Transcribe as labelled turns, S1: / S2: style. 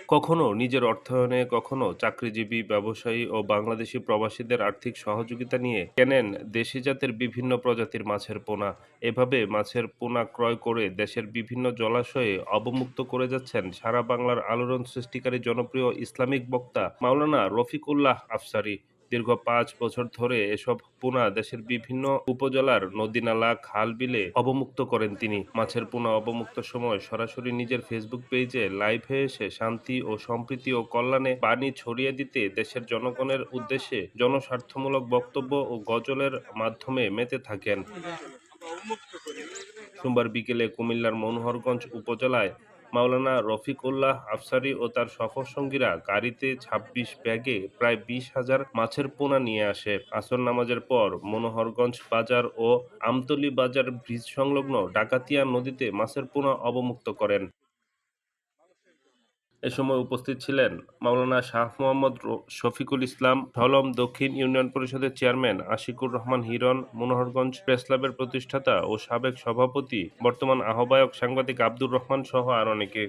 S1: কখনো নিজের অর্থায়নে, কখনো চাকরিজীবী, ব্যবসায়ী ও বাংলাদেশি প্রবাসীদের আর্থিক সহযোগিতা নিয়ে কেনেন দেশি জাতের বিভিন্ন প্রজাতির মাছের পোনা। এভাবে মাছের পোনা ক্রয় করে দেশের বিভিন্ন জলাশয়ে অবমুক্ত করে যাচ্ছেন সারা বাংলার আলোড়ন সৃষ্টিকারী জনপ্রিয় ইসলামিক বক্তা মাওলানা রফিকুল্লাহ আফসারী। দীর্ঘ ৫ বছর ধরে এসব পোনা দেশের বিভিন্ন উপজেলার নদী-নালা, খাল-বিলে অবমুক্ত করেন তিনি। মাছের পোনা অবমুক্ত সময় সরাসরি নিজের ফেসবুক পেজে লাইভে এসে শান্তি ও সম্প্রীতি ও কল্যাণে বাণী ছড়িয়ে দিতে দেশের জনগণের উদ্দেশ্যে জনস্বার্থমূলক বক্তব্য ও গজলের মাধ্যমে মেতে থাকেন। সোমবার বিকেলে কুমিল্লার মনোহরগঞ্জ উপজেলায় মাওলানা রফিকুল্লাহ আফসারী ও তার সফরসঙ্গীরা গাড়িতে ২৬ ব্যাগে প্রায় ২০,০০০ মাছের পোনা নিয়ে আসে। আসর নামাজের পর মনোহরগঞ্জ বাজার ও আমতলী বাজার ব্রিজ সংলগ্ন ডাকাতিয়া নদীতে মাছের পোনা অবমুক্ত করেন। এ সময় উপস্থিত ছিলেন মাওলানা শাহ মোহাম্মদ শফিকুল ইসলাম ঢলম দক্ষিণ ইউনিয়ন পরিষদের চেয়ারম্যান আশিকুর রহমান হিরণ, মনোহরগঞ্জ প্রেসক্লাবের প্রতিষ্ঠাতা ও সাবেক সভাপতি, বর্তমান আহ্বায়ক সাংবাদিক আব্দুর রহমান সহ আর অনেকে।